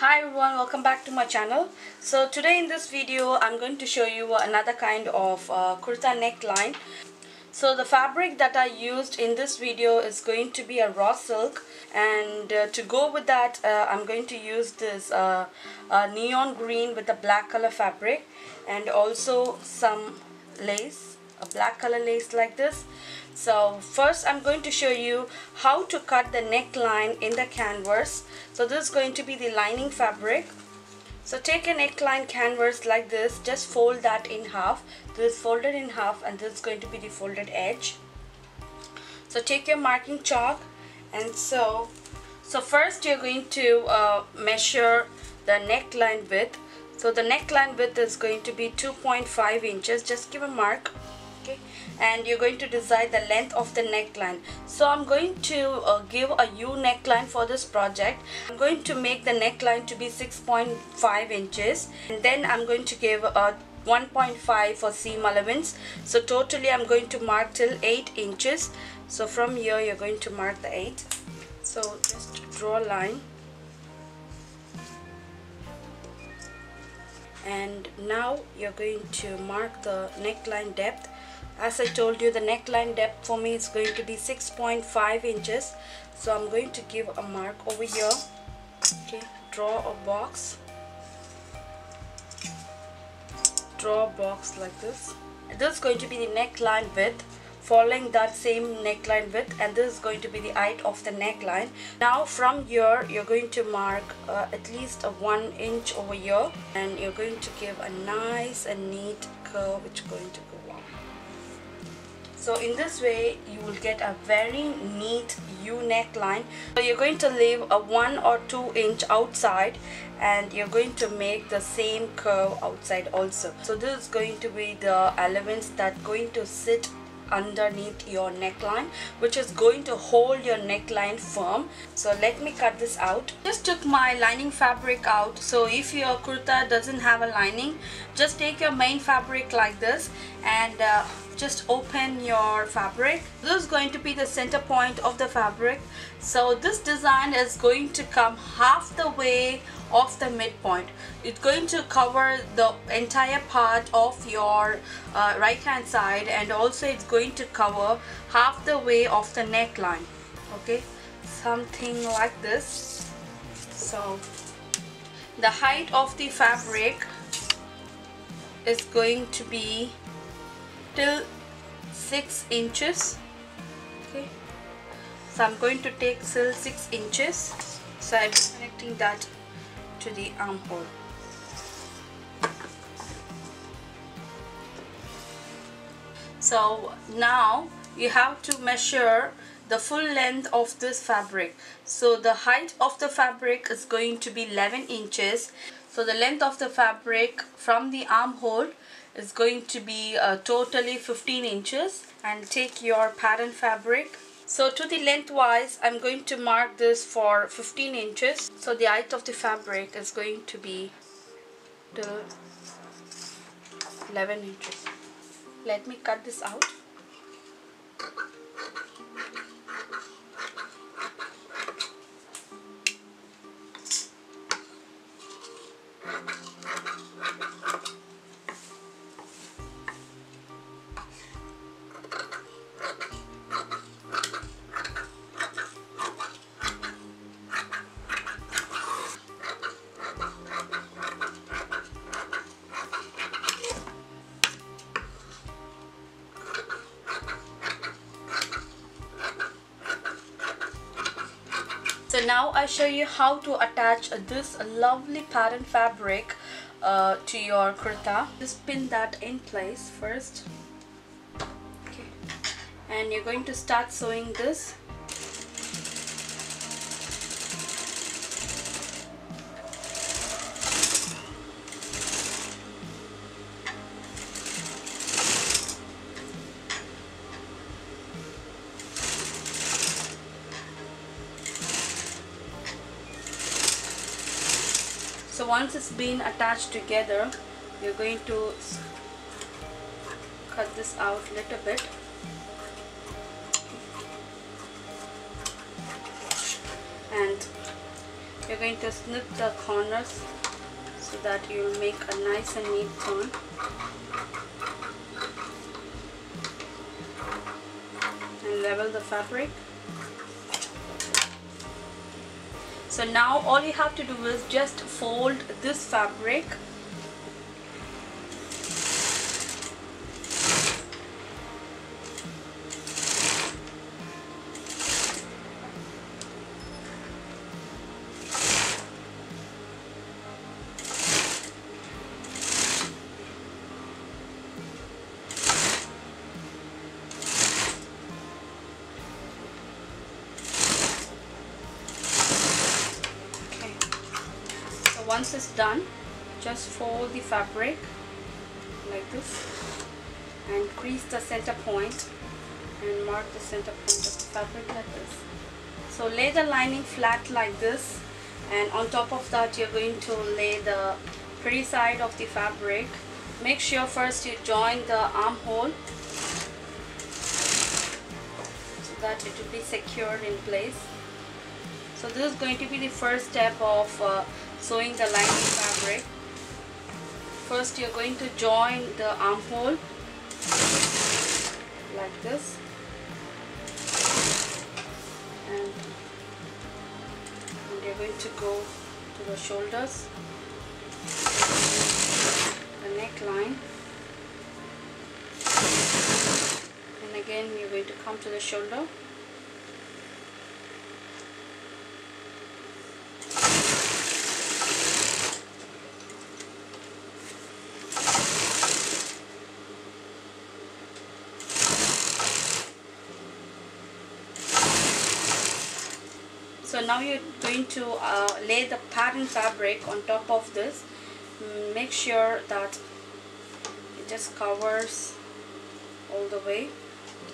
Hi everyone, welcome back to my channel. So today in this video I'm going to show you another kind of kurta neckline. So the fabric that I used in this video is going to be a raw silk, and to go with that I'm going to use this neon green with a black color fabric and also some lace, a black color lace like this. So first I'm going to show you how to cut the neckline in the canvas. So this is going to be the lining fabric. So take a neckline canvas like this, just fold that in half. This is folded in half and this is going to be the folded edge. So take your marking chalk and so first you're going to measure the neckline width. So the neckline width is going to be 2.5 inches. Just give a mark. Okay, and you're going to decide the length of the neckline. So I'm going to give a U neckline for this project. I'm going to make the neckline to be 6.5 inches, and then I'm going to give a 1.5 for seam allowance. So totally I'm going to mark till 8 inches. So from here you're going to mark the 8. So just draw a line, and now you're going to mark the neckline depth. As I told you, the neckline depth for me is going to be 6.5 inches. So I'm going to give a mark over here. Okay, draw a box. Draw a box like this. This is going to be the neckline width, following that same neckline width, and this is going to be the height of the neckline. Now from here you're going to mark at least a 1 inch over here, and you're going to give a nice and neat curve which is going to go on. So in this way you will get a very neat U neckline. So you're going to leave a 1 or 2 inch outside, and you're going to make the same curve outside also. So this is going to be the elements that going to sit underneath your neckline, which is going to hold your neckline firm. So let me cut this out. Just took my lining fabric out. So if your kurta doesn't have a lining, just take your main fabric like this and just open your fabric. This is going to be the center point of the fabric. So this design is going to come half the way of the midpoint. It's going to cover the entire part of your right hand side, and also it's going to cover half the way of the neckline. Okay, something like this. So the height of the fabric is going to be till 6 inches. Okay, so I'm going to take till 6 inches. So I'm connecting that to the armhole. So now you have to measure the full length of this fabric. So the height of the fabric is going to be 11 inches. So the length of the fabric from the armhole is going to be totally 15 inches. And take your pattern fabric. So to the lengthwise I'm going to mark this for 15 inches. So the height of the fabric is going to be till 11 inches. Let me cut this out. So now I show you how to attach this lovely pattern fabric to your kurta. Just pin that in place first. Okay, and you're going to start sewing this. So once it's been attached together, you're going to cut this out a little bit. And you're going to snip the corners so that you'll make a nice and neat turn. And level the fabric. So now all you have to do is just fold this fabric once it's done, just fold the fabric like this and crease the center point and mark the center point of the fabric like this. So lay the lining flat like this, and on top of that you're going to lay the pretty side of the fabric. Make sure first you join the armhole so that it will be secured in place. So this is going to be the first step of sewing the lining fabric. First you're going to join the armhole like this, and you're going to go to the shoulders, the neckline, and again you're going to come to the shoulder. So now you're going to lay the pattern fabric on top of this. Make sure that it just covers all the way.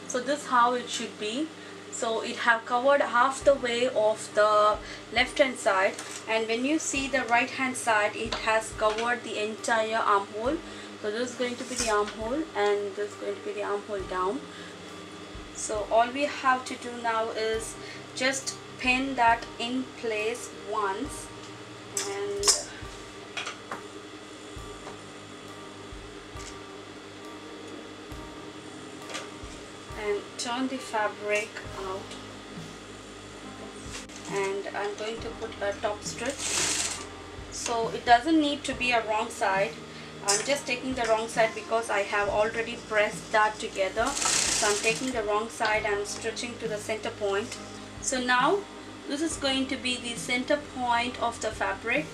So this is how it should be. So it have covered half the way of the left hand side, and when you see the right hand side, it has covered the entire armhole. So this is going to be the armhole, and this is going to be the armhole down. So all we have to do now is just pin that in place once and turn the fabric out, and I'm going to put a top stitch. So it doesn't need to be a wrong side. I'm just taking the wrong side because I have already pressed that together. So I'm taking the wrong side and stitching to the center point. So now this is going to be the center point of the fabric.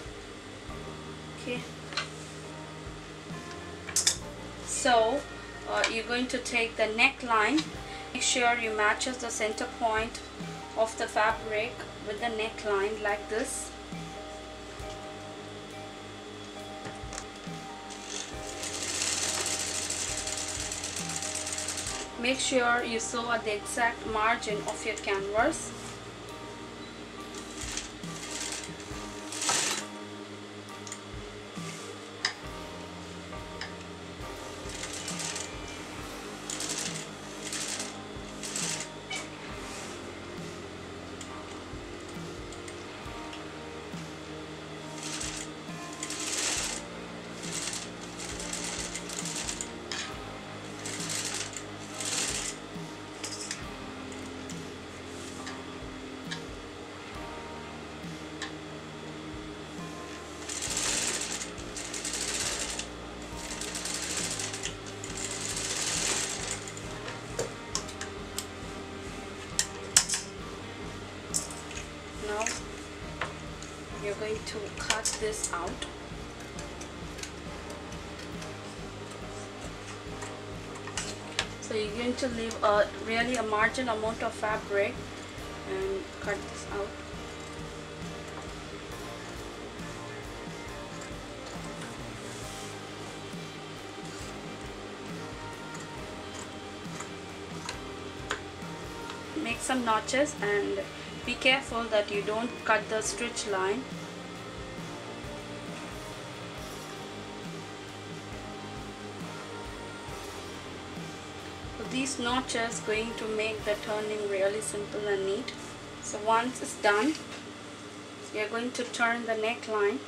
Okay. So you're going to take the neckline. Make sure you matches the center point of the fabric with the neckline like this. Make sure you sew at the exact margin of your canvas. Now you're going to cut this out. So you're going to leave really a margin amount of fabric and cut this out. Make some notches and be careful that you don't cut the stitch line. So these notches going to make the turning really simple and neat. So once it's done, You're going to turn the neckline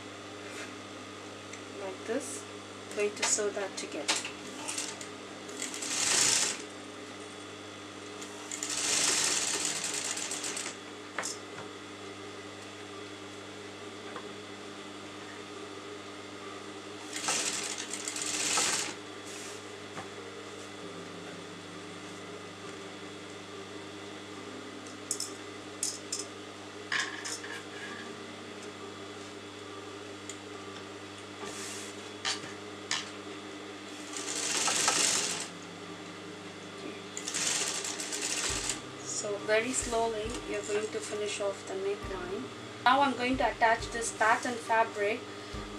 like this. Going to sew that together. So very slowly you're going to finish off the neckline. Now I'm going to attach this pattern fabric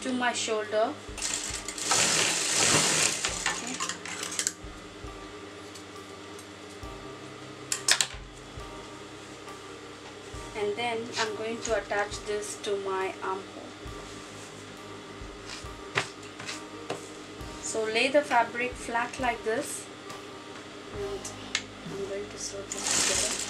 to my shoulder. Okay. And then I'm going to attach this to my armhole. So lay the fabric flat like this, and I'm going to sew this together.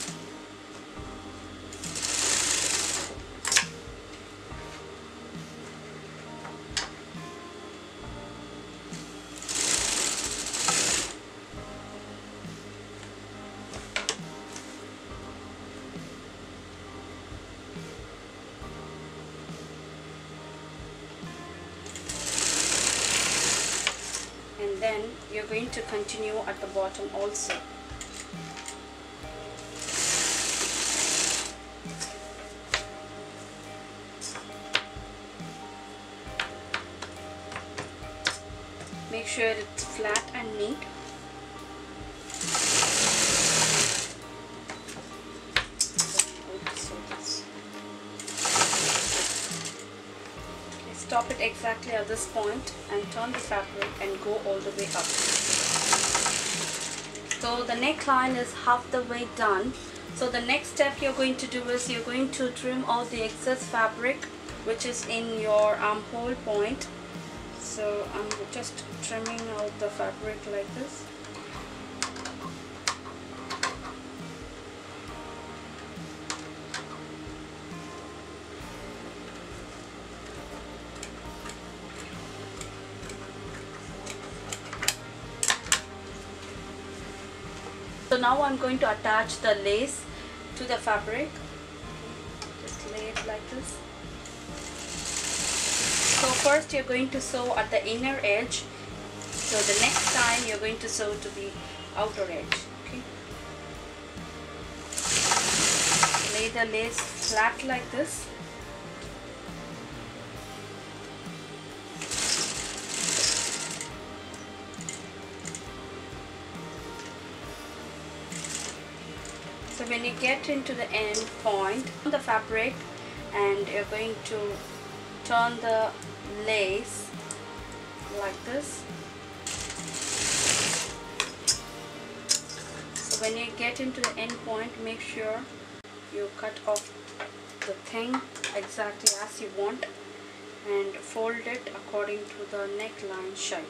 And then you're going to continue at the bottom also. Make sure it's flat and neat. Okay, stop it exactly at this point and turn the fabric and go all the way up. So the neckline is half the way done. So the next step you're going to do is you're going to trim all the excess fabric which is in your armhole point. So I'm just trimming out the fabric like this. So now I'm going to attach the lace to the fabric. Just lay it like this. So first you're going to sew at the inner edge. So the next time you're going to sew to the outer edge. Okay. Lay the lace flat like this. So when you get into the end point on the fabric, and you're going to turn the lace like this. So when you get into the end point, make sure you cut off the thing exactly as you want and fold it according to the neckline shape.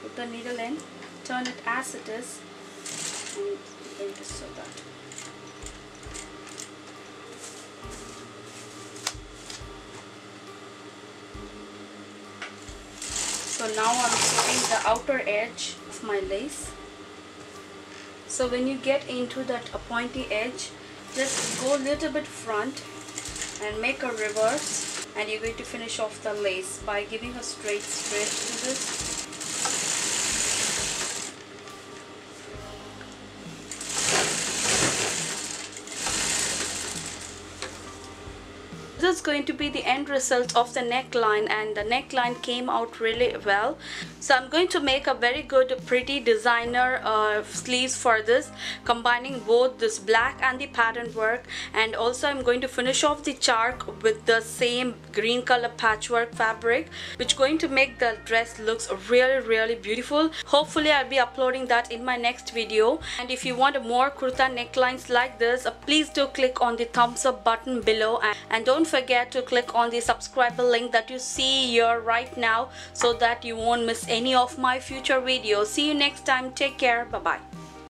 Put the needle in, turn it as it is, and I'm going to sew that. So now I'm sewing the outer edge of my lace. So when you get into that pointy edge, just go a little bit front and make a reverse, and you're going to finish off the lace by giving a straight stretch to this. This is going to be the end result of the neckline, and the neckline came out really well. So I'm going to make a very good pretty designer sleeves for this, combining both this black and the pattern work. And also I'm going to finish off the chark with the same green color patchwork fabric, which is going to make the dress looks really beautiful. Hopefully I'll be uploading that in my next video. And if you want more kurta necklines like this, please do click on the thumbs up button below, and don't forget to click on the subscriber link that you see here right now, so that you won't miss any of my future videos. See you next time. Take care. Bye bye.